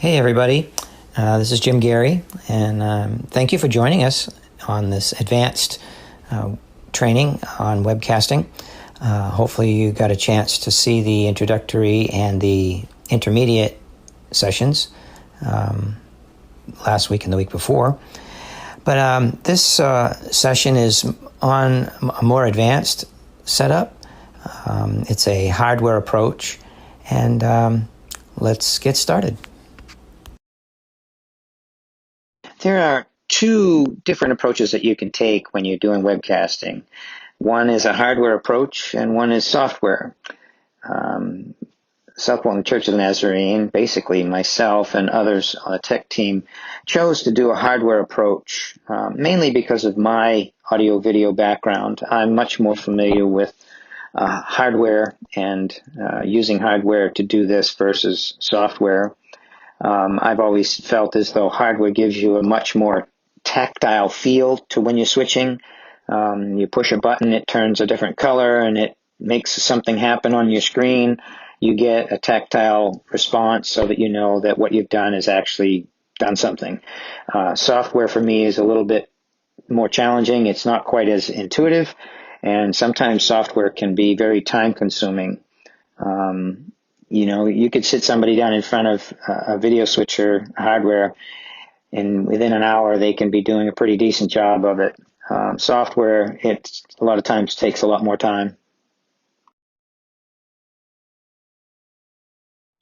Hey everybody, this is Gerry, and thank you for joining us on this advanced training on webcasting. Hopefully you got a chance to see the introductory and the intermediate sessions last week and the week before. But this session is on a more advanced setup. It's a hardware approach, and let's get started. There are two different approaches that you can take when you're doing webcasting. One is a hardware approach, and one is software. South Portland Church of the Nazarene, basically myself and others on the tech team, chose to do a hardware approach, mainly because of my audio-video background. I'm much more familiar with hardware and using hardware to do this versus software. I've always felt as though hardware gives you a much more tactile feel to when you're switching. You push a button, it turns a different color, and it makes something happen on your screen. You get a tactile response so that you know that what you've done is actually done something. Software for me is a little bit more challenging. It's not quite as intuitive, and sometimes software can be very time-consuming. You could sit somebody down in front of a video switcher hardware and within an hour they can be doing a pretty decent job of it. Software, it a lot of times takes a lot more time.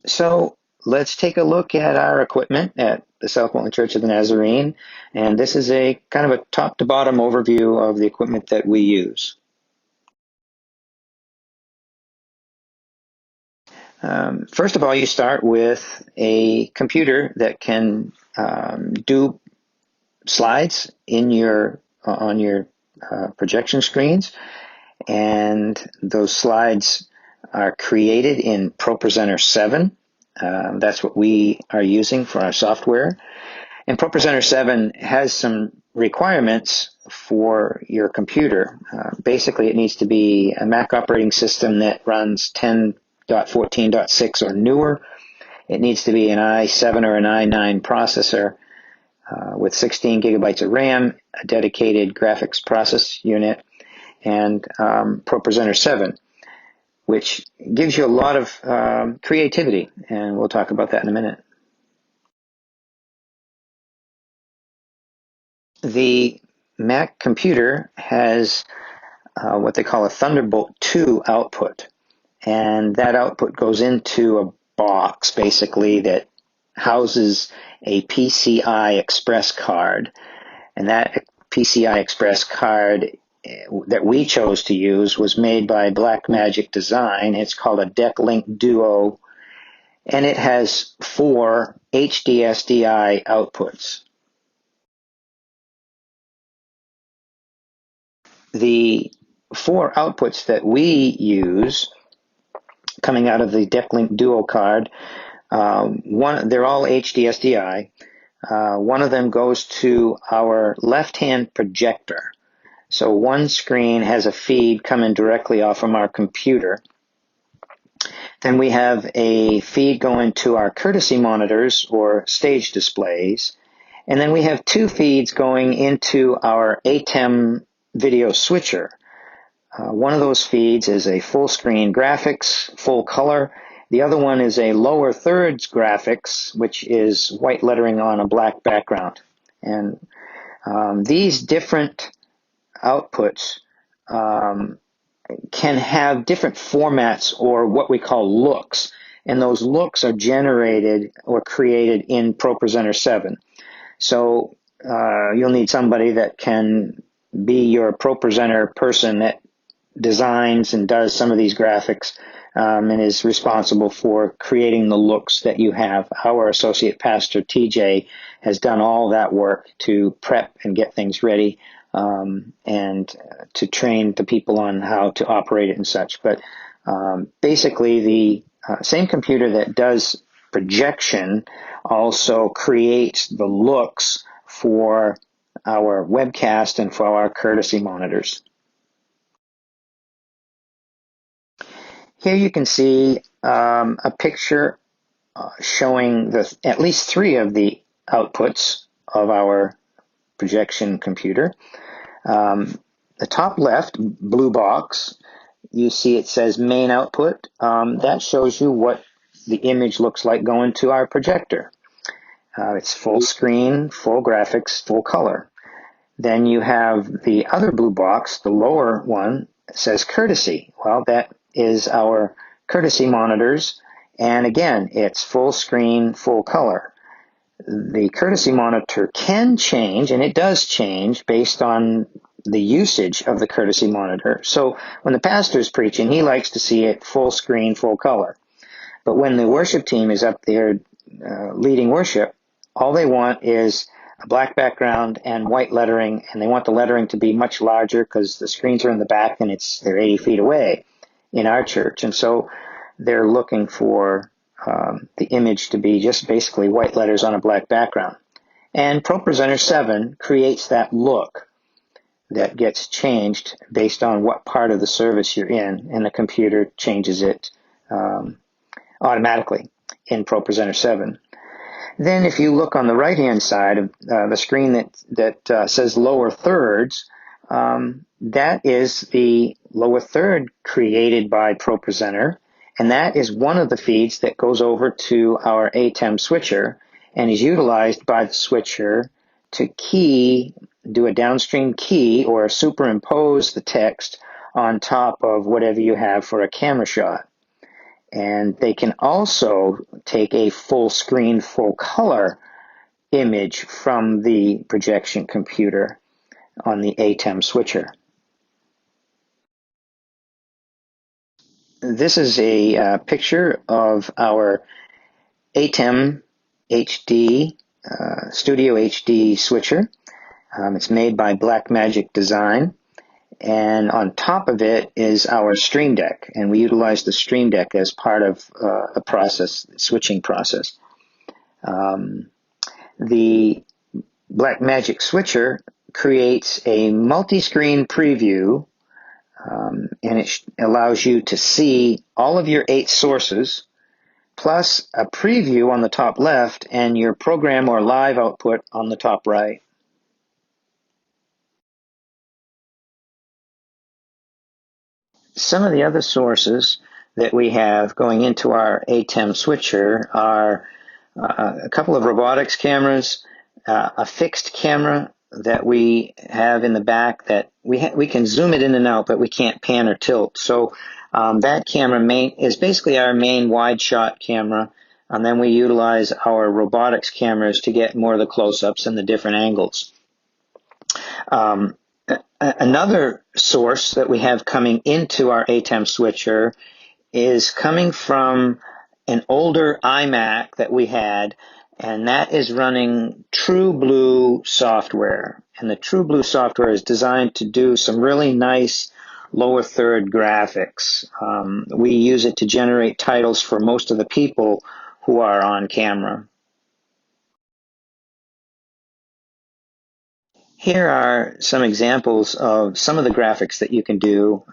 So let's take a look at our equipment at the South Portland Church of the Nazarene, and this is a kind of a top to bottom overview of the equipment that we use. First of all, you start with a computer that can do slides in your on your projection screens, and those slides are created in ProPresenter 7. That's what we are using for our software. And ProPresenter 7 has some requirements for your computer. Basically, it needs to be a Mac operating system that runs 10.14.6 or newer. It needs to be an i7 or an i9 processor with 16 gigabytes of RAM, a dedicated graphics process unit, and ProPresenter 7, which gives you a lot of creativity, and we'll talk about that in a minute. The Mac computer has what they call a Thunderbolt 2 output, and that output goes into a box basically that houses a PCI Express card, and that PCI Express card that we chose to use was made by Blackmagic Design. It's called a DeckLink Duo, and it has 4 HDSDI outputs. The 4 outputs that we use coming out of the DeckLink Duo card, they're all HDSDI. One of them goes to our left-hand projector. So one screen has a feed coming directly off from our computer. Then we have a feed going to our courtesy monitors or stage displays. And then we have 2 feeds going into our ATEM video switcher. One of those feeds is a full screen graphics, full color. The other one is a lower thirds graphics, which is white lettering on a black background. And these different outputs can have different formats or what we call looks. And those looks are generated or created in ProPresenter 7. So you'll need somebody that can be your ProPresenter person that designs and does some of these graphics and is responsible for creating the looks that you have. Our associate pastor, TJ, has done all that work to prep and get things ready and to train the people on how to operate it and such. But basically, the same computer that does projection also creates the looks for our webcast and for our courtesy monitors. Here you can see a picture showing at least 3 of the outputs of our projection computer. The top left, blue box, you see it says main output. That shows you what the image looks like going to our projector. It's full screen, full graphics, full color. Then you have the other blue box, the lower one, says courtesy. Well, that is our courtesy monitors, and again, it's full screen, full color. The courtesy monitor can change, and it does change based on the usage of the courtesy monitor. So when the pastor is preaching, he likes to see it full screen, full color. But when the worship team is up there leading worship, all they want is a black background and white lettering, and they want the lettering to be much larger because the screens are in the back and they're 80 feet away in our church. And so they're looking for the image to be just basically white letters on a black background. And ProPresenter 7 creates that look that gets changed based on what part of the service you're in, and the computer changes it automatically in ProPresenter 7. Then if you look on the right-hand side of the screen that says lower thirds, that is the lower third created by ProPresenter, and that is one of the feeds that goes over to our ATEM switcher, and is utilized by the switcher to do a downstream key or superimpose the text on top of whatever you have for a camera shot. And they can also take a full screen, full color image from the projection computer on the ATEM switcher. This is a picture of our ATEM HD Studio HD switcher. It's made by Blackmagic Design, and on top of it is our Stream Deck, and we utilize the Stream Deck as part of the switching process. The Blackmagic switcher creates a multi-screen preview, and it allows you to see all of your 8 sources, plus a preview on the top left and your program or live output on the top right. Some of the other sources that we have going into our ATEM switcher are a couple of robotics cameras, a fixed camera that we have in the back that we can zoom it in and out, but we can't pan or tilt. So that camera is basically our main wide shot camera, and then we utilize our robotics cameras to get more of the close-ups and the different angles. Another source that we have coming into our ATEM switcher is coming from an older iMac that we had, and that is running True Blue software. And the True Blue software is designed to do some really nice lower third graphics. We use it to generate titles for most of the people who are on camera. Here are some examples of some of the graphics that you can do.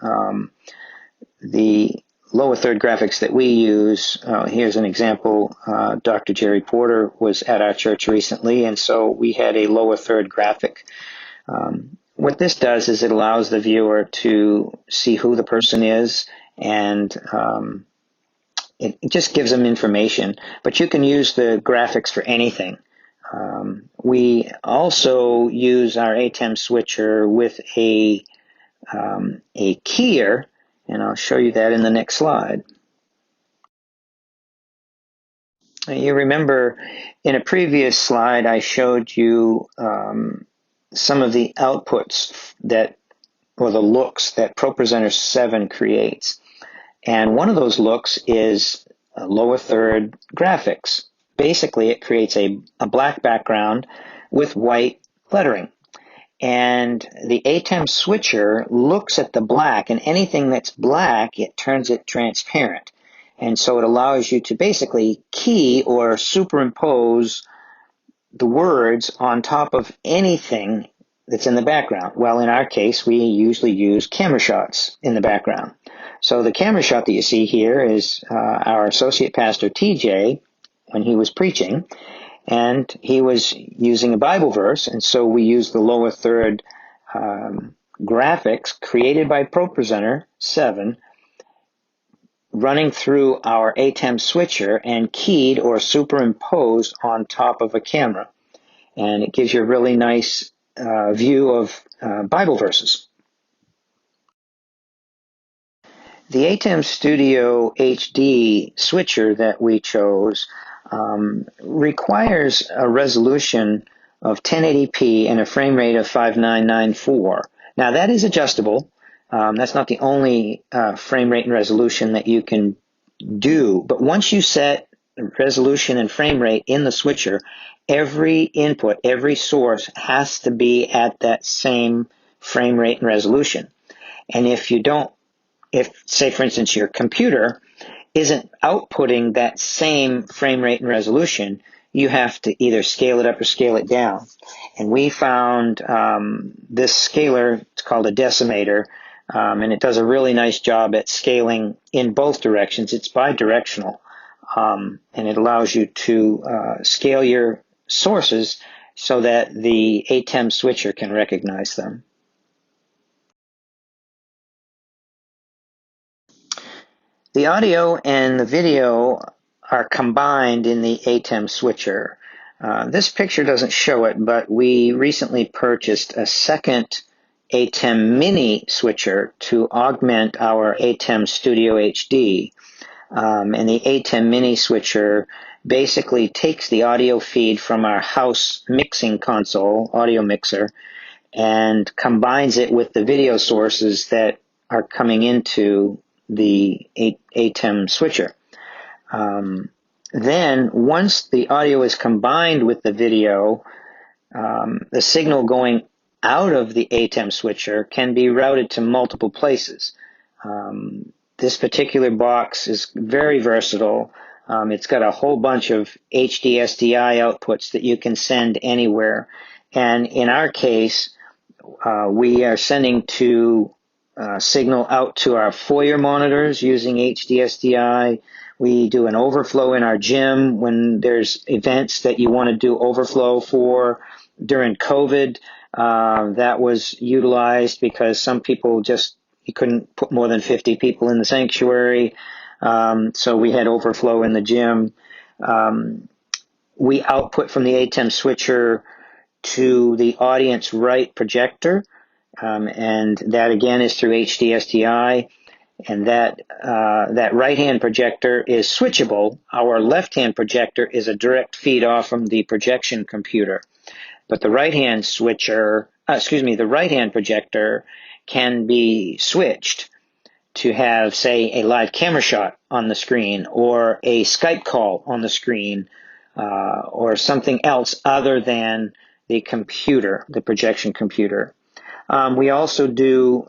The lower third graphics that we use, here's an example. Dr. Gerry Porter was at our church recently, and so we had a lower third graphic. What this does is it allows the viewer to see who the person is, and it just gives them information. But you can use the graphics for anything. We also use our ATEM switcher with a keyer, and I'll show you that in the next slide. You remember in a previous slide I showed you some of the outputs or the looks that ProPresenter 7 creates. And one of those looks is lower third graphics. Basically, it creates a black background with white lettering. And the ATEM switcher looks at the black, and anything that's black, it turns it transparent. And so it allows you to basically key or superimpose the words on top of anything that's in the background. Well, in our case, we usually use camera shots in the background. So the camera shot that you see here is our associate pastor, TJ, when he was preaching, and he was using a Bible verse, and so we used the lower third graphics created by ProPresenter 7 running through our ATEM switcher and keyed or superimposed on top of a camera. And it gives you a really nice view of Bible verses. The ATEM Studio HD switcher that we chose requires a resolution of 1080p and a frame rate of 5994. Now that is adjustable. That's not the only frame rate and resolution that you can do, but once you set resolution and frame rate in the switcher, every input, every source has to be at that same frame rate and resolution. And if you don't, say for instance your computer isn't outputting that same frame rate and resolution, you have to either scale it up or scale it down. And we found this scaler, it's called a decimator, and it does a really nice job at scaling in both directions. It's bidirectional, and it allows you to scale your sources so that the ATEM switcher can recognize them. The audio and the video are combined in the ATEM switcher. This picture doesn't show it, but we recently purchased a second ATEM Mini switcher to augment our ATEM Studio HD. And the ATEM Mini switcher basically takes the audio feed from our house mixing console, audio mixer, and combines it with the video sources that are coming into the ATEM switcher. Then, once the audio is combined with the video, the signal going out of the ATEM switcher can be routed to multiple places. This particular box is very versatile. It's got a whole bunch of HDSDI outputs that you can send anywhere. And in our case, we are sending signal out to our foyer monitors using HDSDI. We do an overflow in our gym when there's events that you want to do overflow for. During COVID, that was utilized because some people you couldn't put more than 50 people in the sanctuary. So we had overflow in the gym. We output from the ATEM switcher to the audience right projector. And that again is through HDSDI. And that right-hand projector is switchable. Our left-hand projector is a direct feed off from the projection computer. But the right-hand projector can be switched to have, say, a live camera shot on the screen or a Skype call on the screen or something else other than the computer, the projection computer. We also do,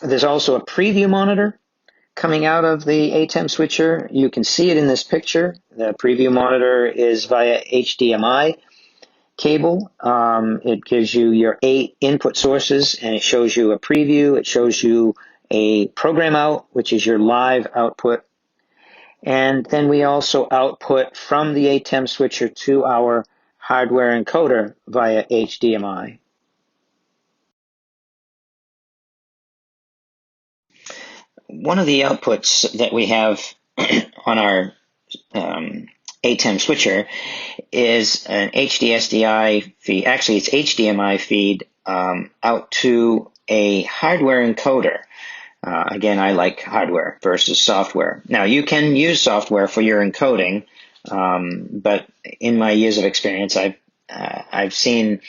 there's also a preview monitor coming out of the ATEM switcher. You can see it in this picture. The preview monitor is via HDMI cable. It gives you your 8 input sources, and it shows you a preview. It shows you a program out, which is your live output. And then we also output from the ATEM switcher to our hardware encoder via HDMI. One of the outputs that we have on our ATEM switcher is an HDSDI feed. Actually, it's HDMI feed out to a hardware encoder. Again, I like hardware versus software. Now, you can use software for your encoding, but in my years of experience, I've seen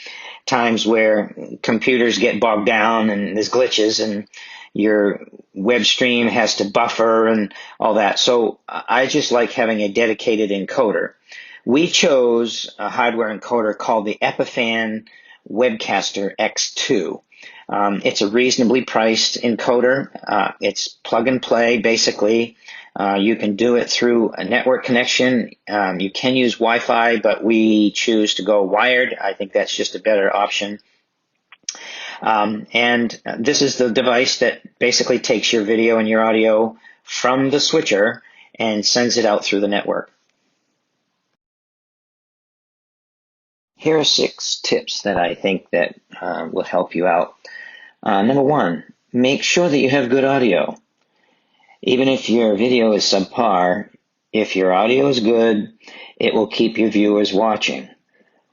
times where computers get bogged down and there's glitches and your web stream has to buffer and all that. So I just like having a dedicated encoder. We chose a hardware encoder called the Epiphan Webcaster X2. It's a reasonably priced encoder. It's plug and play, basically. You can do it through a network connection. You can use Wi-Fi, but we choose to go wired. I think that's just a better option. And this is the device that basically takes your video and your audio from the switcher and sends it out through the network. Here are 6 tips that I think that will help you out. Number 1, make sure that you have good audio. Even if your video is subpar, if your audio is good, it will keep your viewers watching.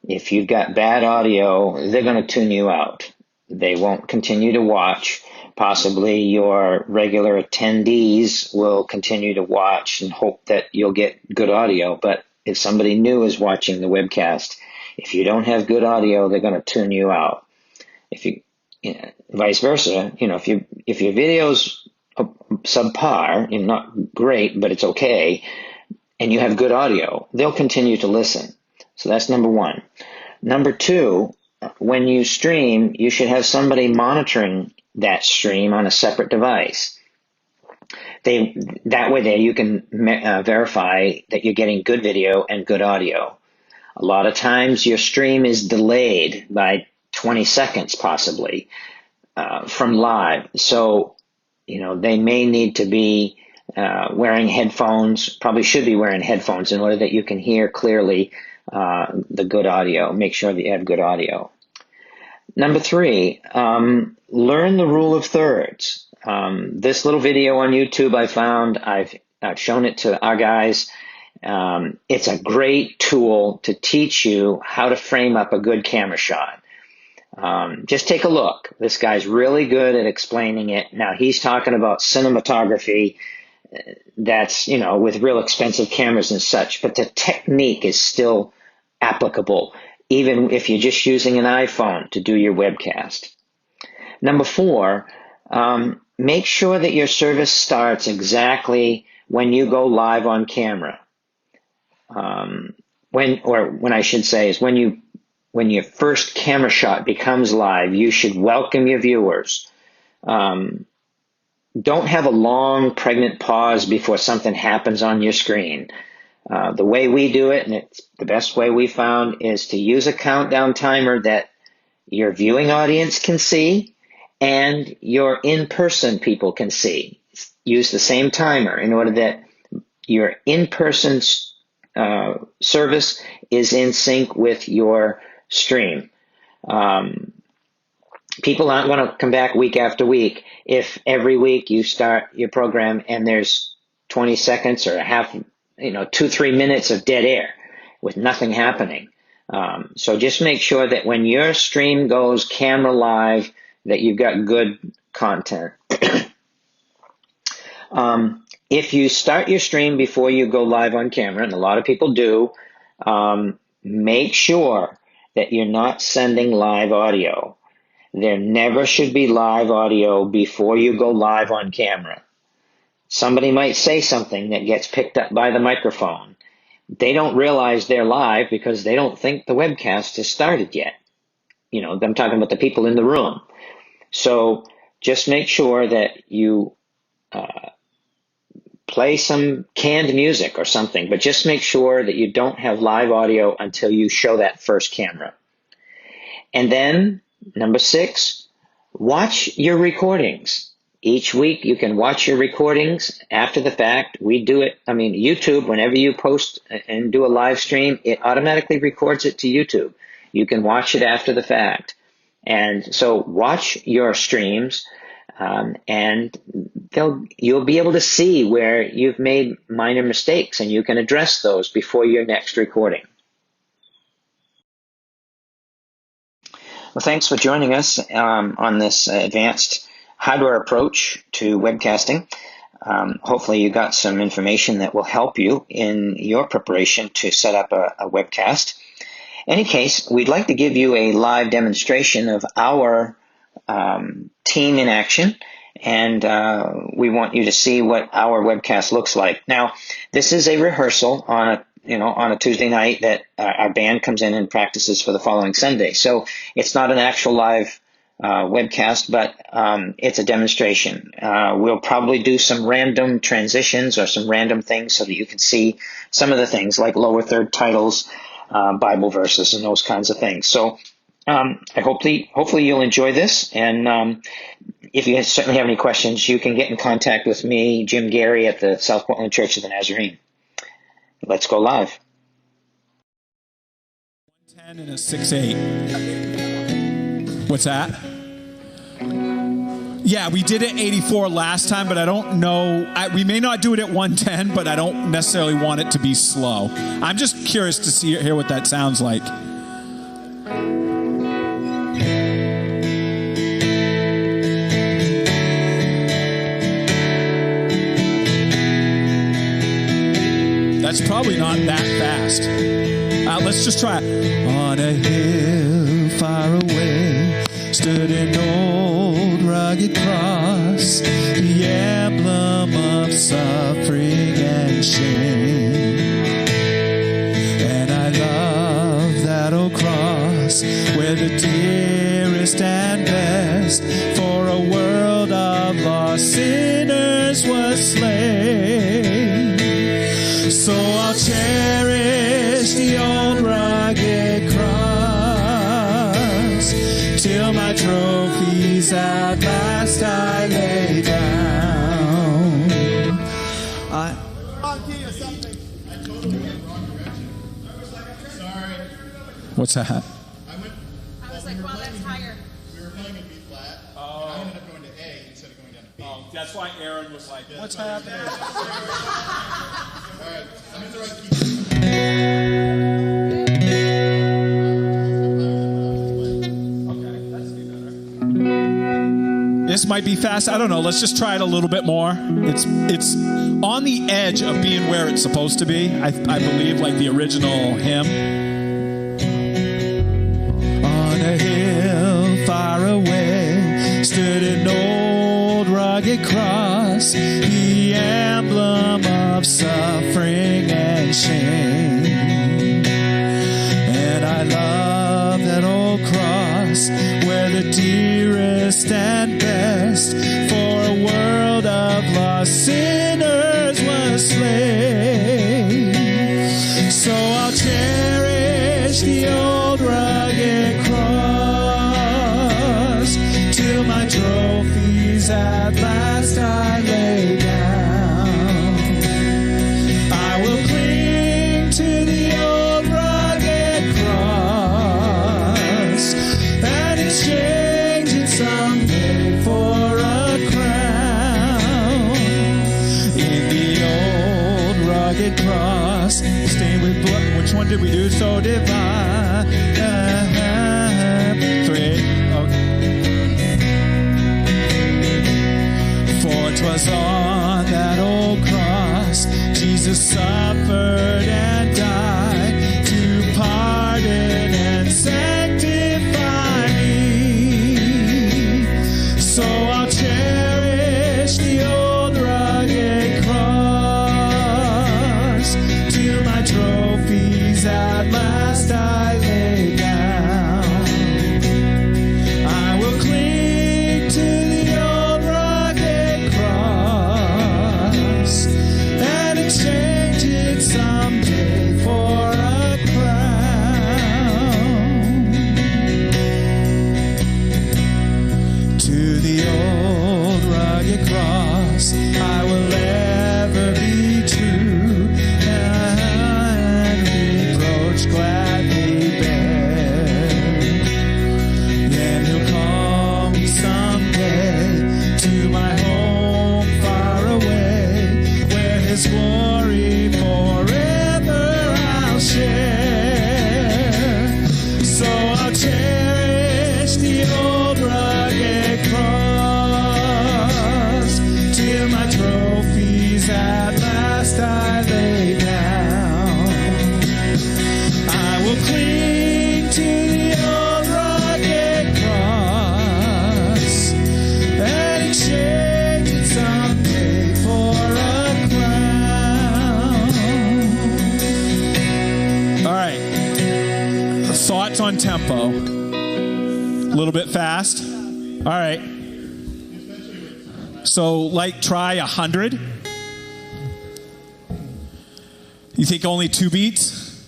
If you've got bad audio, they're going to tune you out. They won't continue to watch. Possibly your regular attendees will continue to watch and hope that you'll get good audio. But if somebody new is watching the webcast, if you don't have good audio, they're going to tune you out. Vice versa, if your video's subpar, not great, but it's okay, and you have good audio, they'll continue to listen. So that's number 1. Number 2, when you stream, you should have somebody monitoring that stream on a separate device. That way you can verify that you're getting good video and good audio. A lot of times your stream is delayed by 20 seconds possibly from live. So, they may need to be wearing headphones, probably should be wearing headphones in order that you can hear clearly the good audio. Make sure that you have good audio. Number 3, learn the rule of thirds. This little video on YouTube I found, I've shown it to our guys, It's a great tool to teach you how to frame up a good camera shot. Just take a look. This guy's really good at explaining it. Now, he's talking about cinematography that's, with real expensive cameras and such, but the technique is still applicable, even if you're just using an iPhone to do your webcast. Number 4, make sure that your service starts exactly when you go live on camera. When your first camera shot becomes live, you should welcome your viewers. Don't have a long, pregnant pause before something happens on your screen. The way we do it, and it's the best way we found, is to use a countdown timer that your viewing audience can see and your in-person people can see. Use the same timer in order that your in-person service is in sync with your stream. People aren't going to come back week after week if every week you start your program and there's 20 seconds or 2-3 minutes of dead air with nothing happening. So just make sure that when your stream goes camera live, that you've got good content. If you start your stream before you go live on camera, and a lot of people do, make sure that you're not sending live audio. There never should be live audio before you go live on camera. Somebody might say something that gets picked up by the microphone. They don't realize they're live because they don't think the webcast has started yet. I'm talking about the people in the room. So just make sure that you play some canned music or something, but just make sure that you don't have live audio until you show that first camera. And then, number 6, watch your recordings. Each week you can watch your recordings after the fact. We do it, YouTube, whenever you post and do a live stream, it automatically records it to YouTube. You can watch it after the fact. And so watch your streams, and you'll be able to see where you've made minor mistakes, and you can address those before your next recording. Well, thanks for joining us on this advanced hardware approach to webcasting. Hopefully you got some information that will help you in your preparation to set up a webcast. In any case, we'd like to give you a live demonstration of our team in action, and we want you to see what our webcast looks like. Now, this is a rehearsal on a Tuesday night that our band comes in and practices for the following Sunday. So it's not an actual live webcast, but it's a demonstration. We'll probably do some random transitions or some random things so that you can see some of the things like lower third titles, Bible verses, and those kinds of things. So hopefully you'll enjoy this. And if you certainly have any questions, you can get in contact with me, Jim Gerry, at the South Portland Church of the Nazarene. Let's go live. 110 and a 6.8. What's that? Yeah, we did it 84 last time, but I don't know. We may not do it at 110, but I don't necessarily want it to be slow. I'm just curious to hear what that sounds like. That's probably not that fast. Let's just try it. On a hill far away stood an old rugged cross, the emblem of suffering and shame. And I love that old cross where the dearest and best for a world of lost sinners was slain. So I'll cherish the old rugged cross till my trophies at last I lay down. What's that? I was like, wow, that's higher. We were playing in B flat. I ended up going to A instead of going down to B. That's why Aaron was like, what's happening? All right, I'm in the right key. Okay, that's better. This might be fast. I don't know. Let's just try it a little bit more. It's on the edge of being where it's supposed to be. I believe, like the original hymn. On a hill far away stood an old rugged cross, the emblem of suffering and shame. And I love that old cross where the dearest and best for a world of lost sinners was slain. So I'll cherish the old rugged cross till my trophies at last I lay down. I will cling to the old rugged cross and exchange it someday for a crown. In the old rugged cross, stained with blood. Which one did we do so divine? 3. For 'twas on that old cross Jesus suffered and died to pardon and sanctify me. So I'll cherish the old rugged cross till my trophies at last I lay down. I will cling to the old rugged cross and exchange it someday for a crown. To the old rugged cross I will ever be true and reproach gladly bear. Then he'll call me someday to my home far away, where his glory forever I'll share. So I'll cherish the old rugged cross till my trophies at last I lay down. I will cling to the old rugged cross and exchange it someday for a crown. All right. Thoughts on tempo. A little bit fast. All right. So, like, try 100. You think only 2 beats?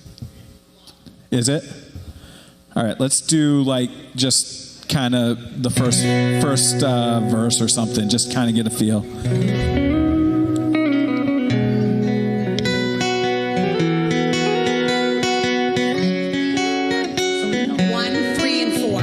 Is it? All right, let's do like just kind of the first verse or something. Just kind of get a feel. 1, 3, and 4.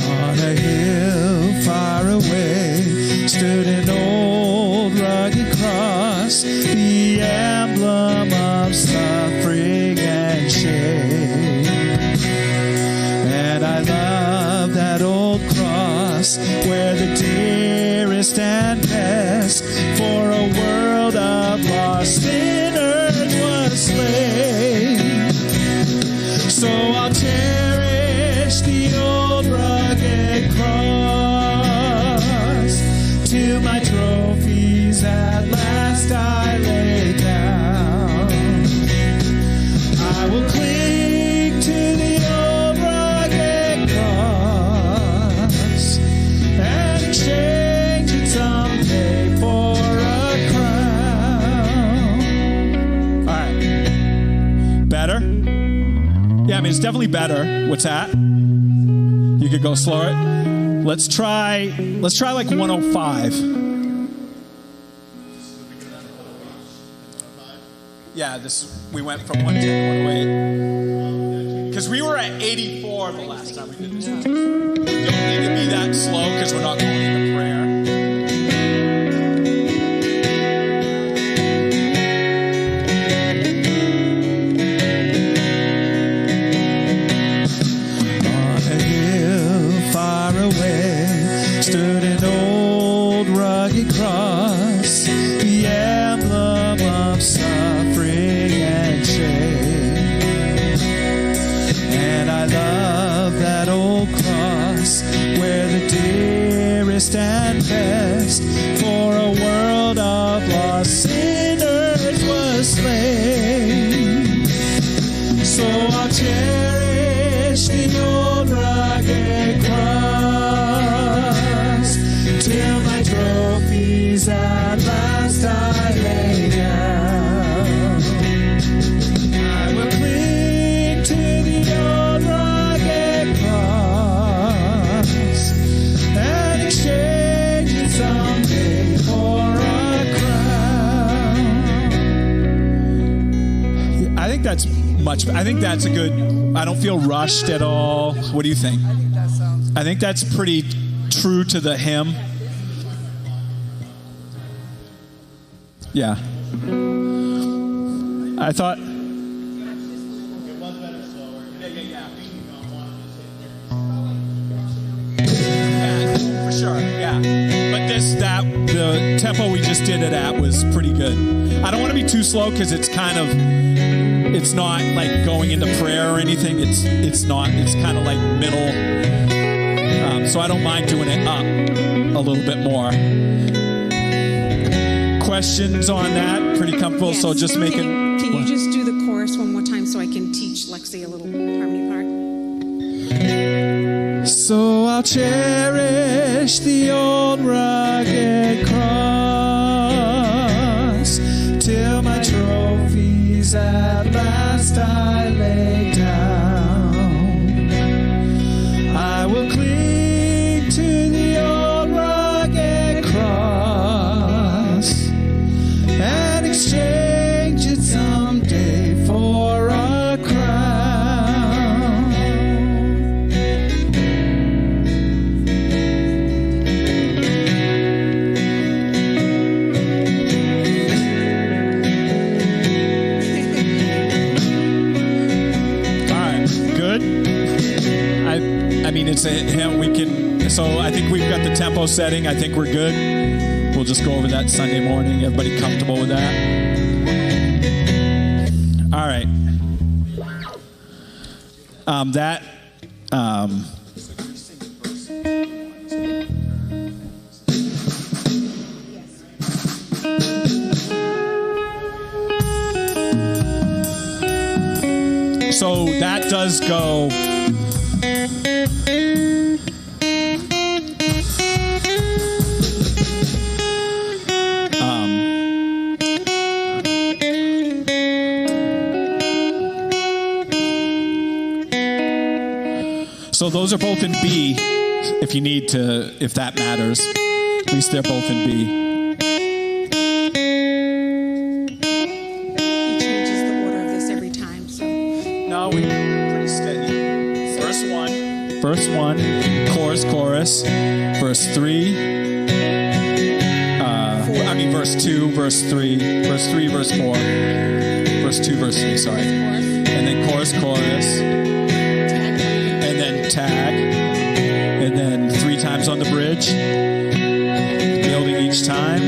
On a hill far away stood an old rugged cross, the emblem of suffering and shame. And I love that old cross where the dearest and best for a world of lost sinners was slain. So I'll cherish the old rugged cross till my trophies at last I lay down. I will cling to the old rugged cross and exchange it someday for a crown. All right. Better? Yeah, I mean, it's definitely better. What's that? You could go slower. Let's try like 105. Yeah, we went from 110 to 108. Because we were at 84 the last time we did this. We don't need to be that slow because we're not going into prayer. On a hill far away stood an old rugged cross, the emblem of suffering and shame. And I love that old cross where the dearest and best for a world of lost sinners was slain. So I'll cherish the old rugged cross till my trophies at last I lay down. I will cling to the old rugged cross and exchange it someday for a crown. I think that's a good, I don't feel rushed at all. What do you think? I think that's pretty true to the hymn. Yeah. I thought. Yeah, for sure, yeah. But the tempo we just did it at was pretty good. I don't want to be too slow because it's not like going into prayer or anything. It's kind of like middle. So I don't mind doing it up a little bit more. Questions on that? Pretty comfortable. Yes. So just making. Can you just do the chorus one more time so I can teach Lexi a little harmony part? So I'll cherish the old rugged cross till my trophies at last I lay down. I will cling to the old rugged cross and exchange it someday for a crown. I mean, it's a hymn. We can. So I think we've got the tempo setting. I think we're good. We'll just go over that Sunday morning. Everybody comfortable with that? All right. So that does go. So those are both in B, if you need to, if that matters. At least they're both in B. He changes the order of this every time, so. No, we're pretty steady. Verse 1, chorus, verse 3. Verse 2, verse 3, verse 3, verse 4, verse 2, verse 3, sorry. And then chorus, and then tag, and then 3 times on the bridge, building each time,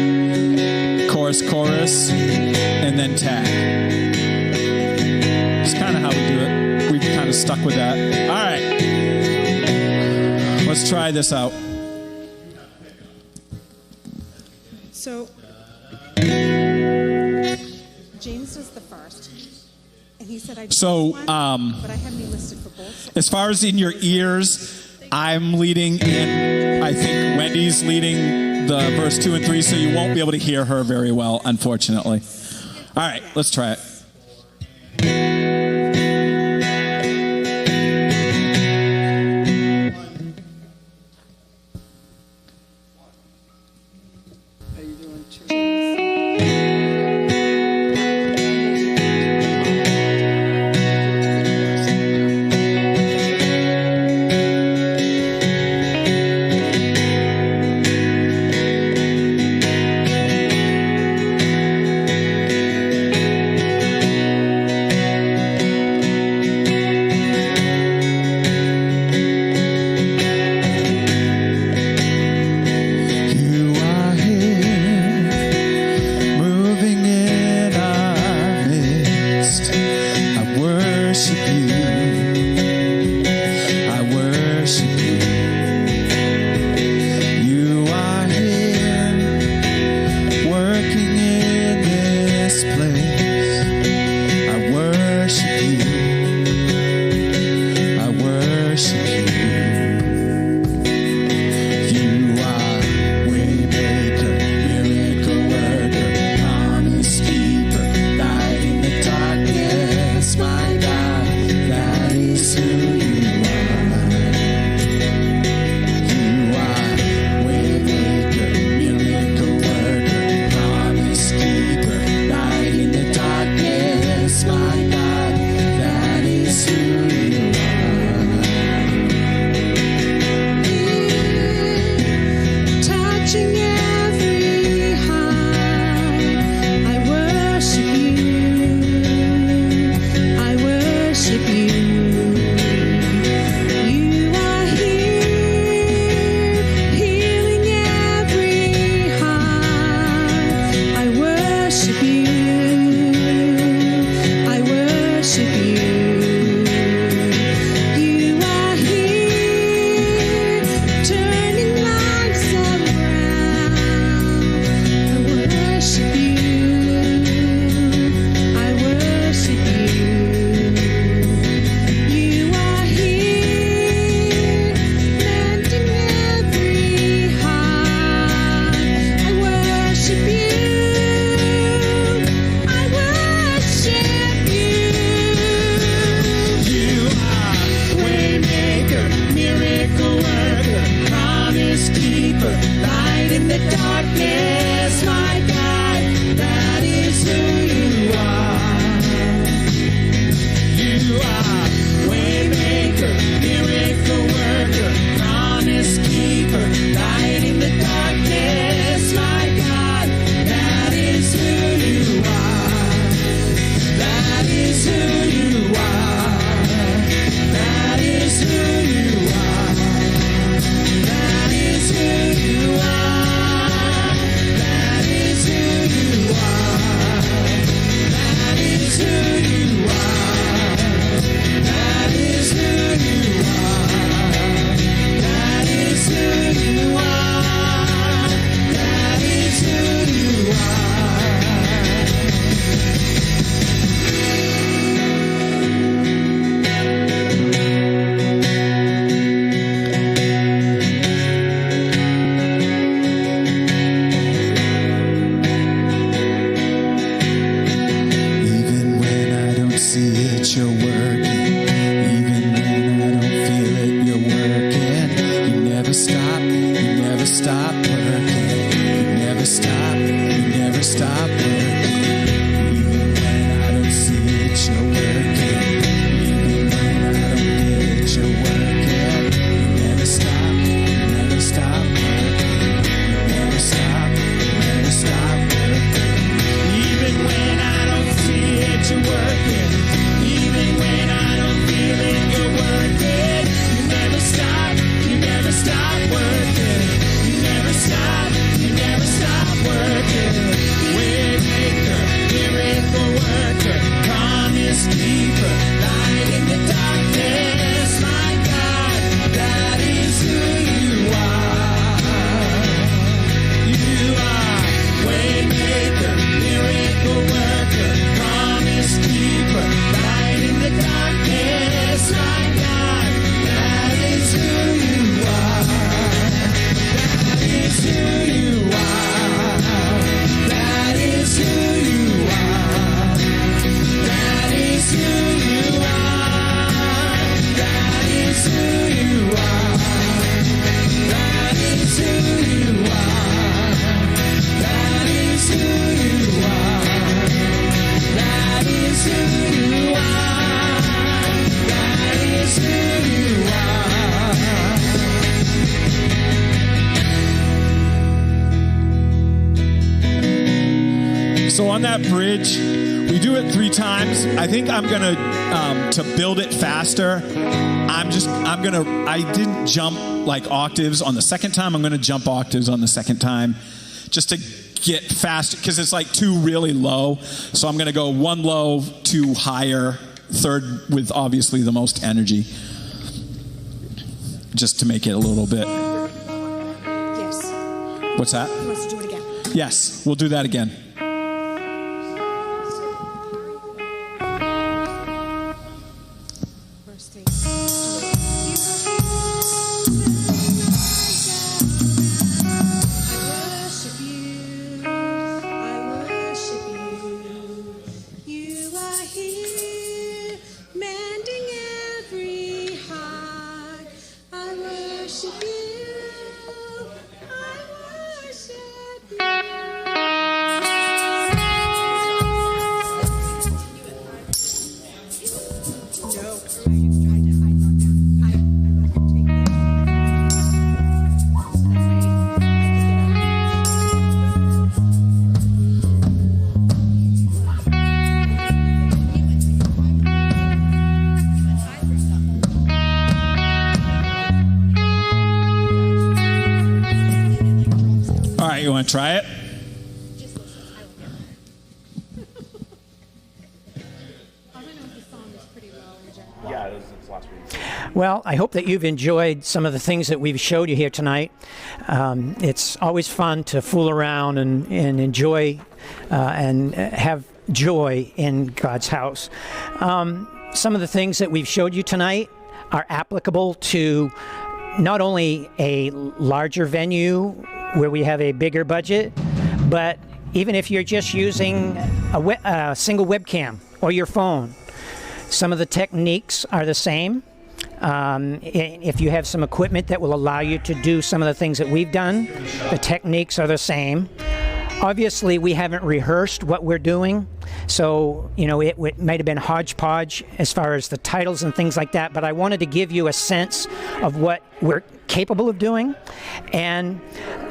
chorus, and then tag. It's kind of how we do it. We've kind of stuck with that. All right. Let's try this out. So, James does the first, and he said I did one, but I have me listed for both. As far as in your ears, I'm leading, and I think Wendy's leading the verse 2 and 3, so you won't be able to hear her very well, unfortunately. All right, let's try it. James. never stop, you never stop working. You never stop, you never stop working. Even when I don't see it, you're working. Even when I don't get it, you're working. You never stop, you never stop working. You never stop, you never stop working. Even when I don't see it, you're working. Even when I don't feel it, you're working. You never stop, you never stop working. You never stop, you never stop working. Waymaker, miracle worker, promise keeper, light in the darkness. My God, that is who you are. You are waymaker, miracle worker, promise keeper, light in the darkness. My God, that is who you are. That is who you are. That is who you are. That is who you are. That is who you are. That is who you are. That is who you are. That is who you are. That is who you are. So on that bridge, we do it 3 times. I think I'm gonna to build it faster. I didn't jump like octaves on the second time. I'm gonna jump octaves on the second time, just to get faster because it's like 2 really low. So I'm gonna go 1 low, 2 higher, 3rd with obviously the most energy, just to make it a little bit. Yes. What's that? He wants to do it again. Yes, we'll do that again. Verse 3. I worship you. You are here, mending every heart. I worship you. I worship All right, you want to try it? Well, I hope that you've enjoyed some of the things that we've showed you here tonight. It's always fun to fool around and enjoy and have joy in God's house. Some of the things that we've showed you tonight are applicable to not only a larger venue where we have a bigger budget, but even if you're just using a single webcam or your phone. Some of the techniques are the same. If you have some equipment that will allow you to do some of the things that we've done, the techniques are the same. Obviously, we haven't rehearsed what we're doing, so it might have been hodgepodge as far as the titles and things like that, but I wanted to give you a sense of what we're capable of doing. And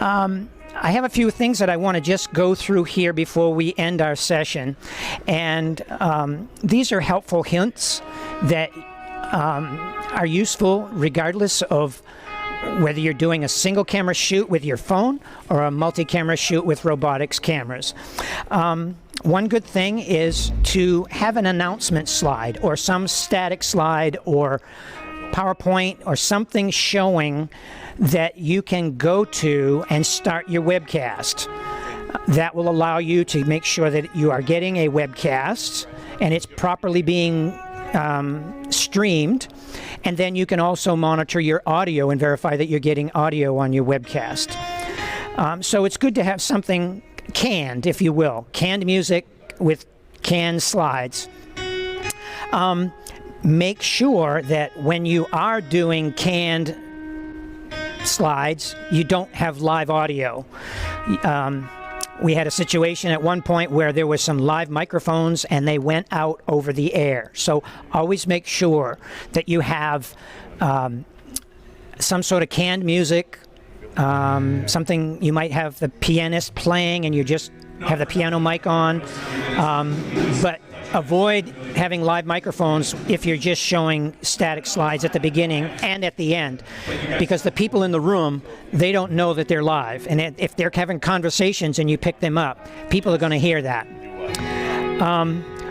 I have a few things that I want to just go through here before we end our session. And these are helpful hints that are useful regardless of whether you're doing a single camera shoot with your phone or a multi-camera shoot with robotics cameras. One good thing is to have an announcement slide or some static slide or PowerPoint or something showing that you can go to and start your webcast. That will allow you to make sure that you are getting a webcast and it's properly being streamed, and then you can also monitor your audio and verify that you're getting audio on your webcast. So it's good to have something canned, if you will, canned music with canned slides. Make sure that when you are doing canned slides, you don't have live audio. We had a situation at one point where there was some live microphones and they went out over the air. So always make sure that you have some sort of canned music, something you might have the pianist playing and you just have the piano mic on, but avoid having live microphones if you're just showing static slides at the beginning and at the end, because the people in the room, they don't know that they're live, and if they're having conversations and you pick them up, people are going to hear that.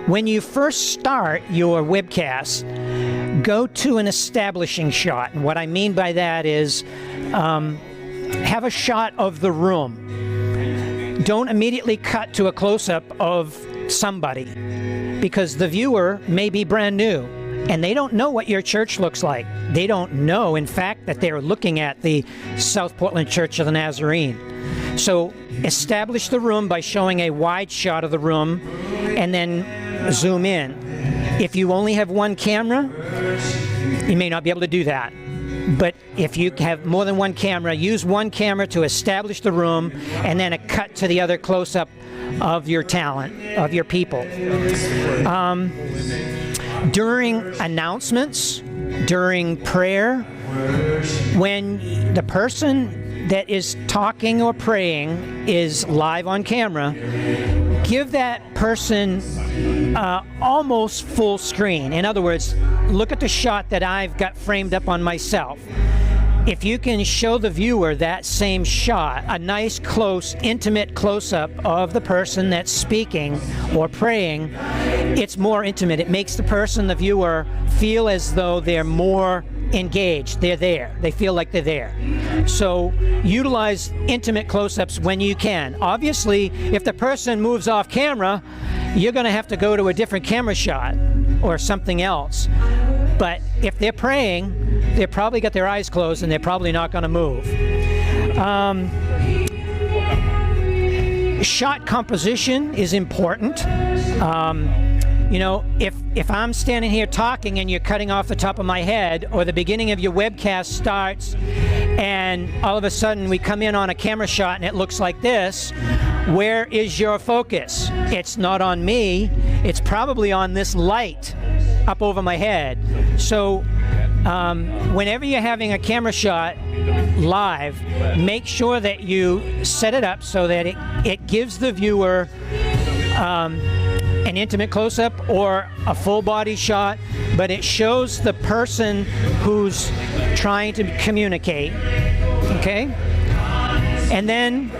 When you first start your webcast, go to an establishing shot, and what I mean by that is have a shot of the room. Don't immediately cut to a close-up of somebody, because the viewer may be brand new and they don't know what your church looks like. They don't know, in fact, that they're looking at the South Portland Church of the Nazarene. So establish the room by showing a wide shot of the room and then zoom in. If you only have one camera, you may not be able to do that. But if you have more than one camera, use one camera to establish the room and then a cut to the other close-up of your talent, of your people. During announcements, during prayer, when the person that is talking or praying is live on camera, give that person almost full screen. In other words, look at the shot that I've got framed up on myself. If you can show the viewer that same shot, a nice, close, intimate close-up of the person that's speaking or praying, it's more intimate. It makes the person, the viewer, feel as though they're more engaged. They're there. They feel like they're there. So utilize intimate close-ups when you can. Obviously, if the person moves off camera, you're going to have to go to a different camera shot or something else. But if they're praying, they've probably got their eyes closed and they're probably not going to move. Shot composition is important. You know, if I'm standing here talking and you're cutting off the top of my head, or the beginning of your webcast starts and all of a sudden we come in on a camera shot and it looks like this, where is your focus? It's not on me. It's probably on this light up over my head. So whenever you're having a camera shot live, make sure that you set it up so that it gives the viewer an intimate close-up or a full body shot, but it shows the person who's trying to communicate, okay? And then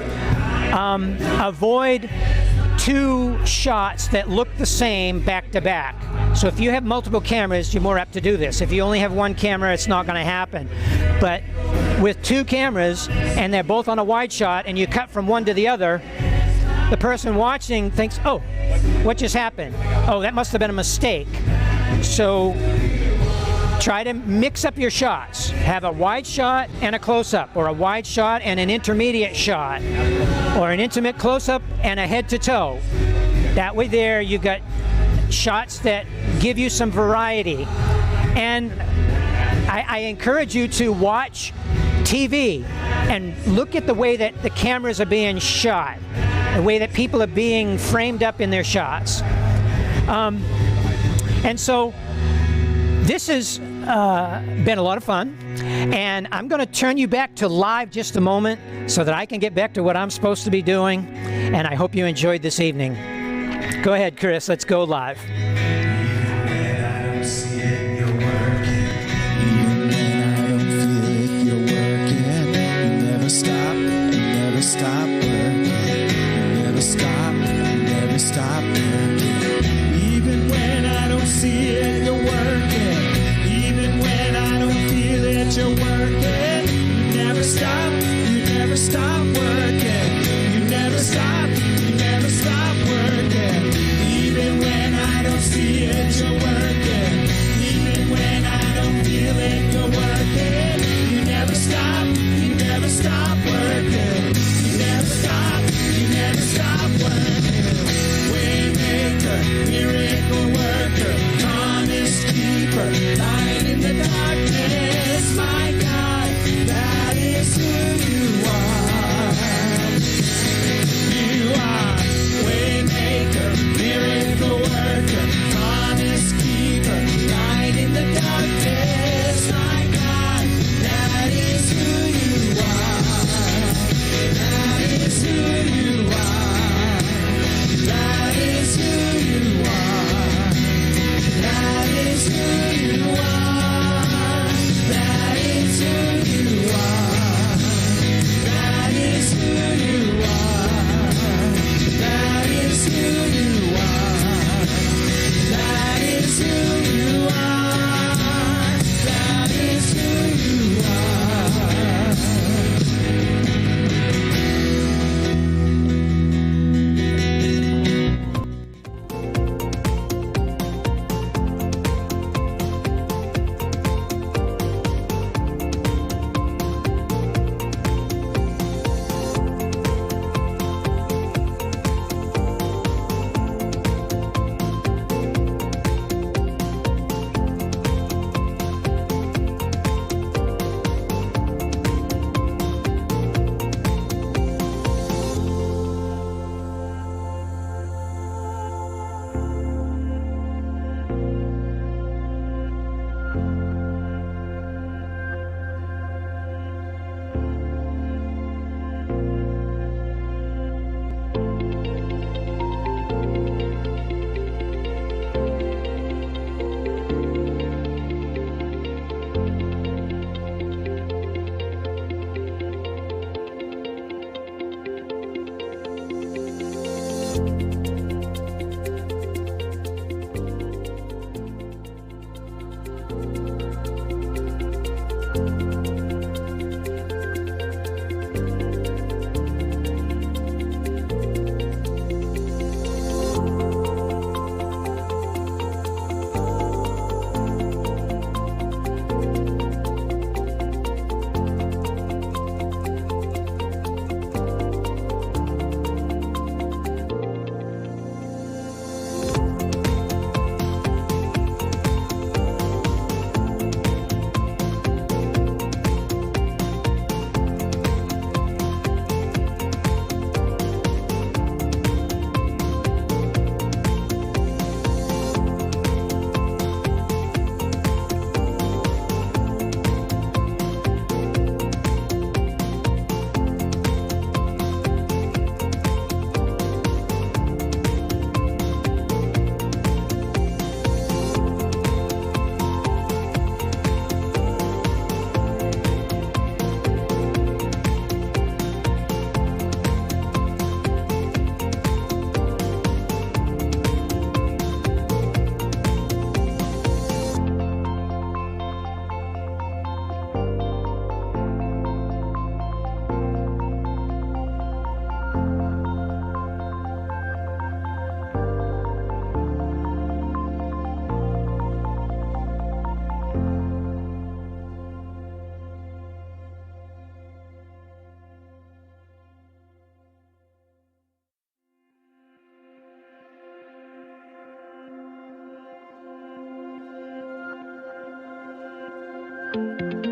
avoid two shots that look the same back to back. So if you have multiple cameras, you're more apt to do this. If you only have one camera, it's not going to happen. But with two cameras and they're both on a wide shot and you cut from one to the other, the person watching thinks, oh, what just happened? Oh, that must have been a mistake. So try to mix up your shots. Have a wide shot and a close-up, or a wide shot and an intermediate shot, or an intimate close-up and a head-to-toe. That way there you got shots that give you some variety. And I encourage you to watch TV and look at the way that the cameras are being shot, the way that people are being framed up in their shots. And so this has been a lot of fun, and I'm going to turn you back to live just a moment so that I can get back to what I'm supposed to be doing, and I hope you enjoyed this evening. Go ahead, Chris, let's go live. Stop working, you never stop working. Even when I don't see it, you're working. Even when I don't feel it, you're working. You never stop working. You never stop working. Even when I don't see it, you're working. Even when I don't feel it, you're working. You never stop working. You never stop working. Waymaker, miracle worker, promise keeper, light in the darkness, my God, that is Thank you.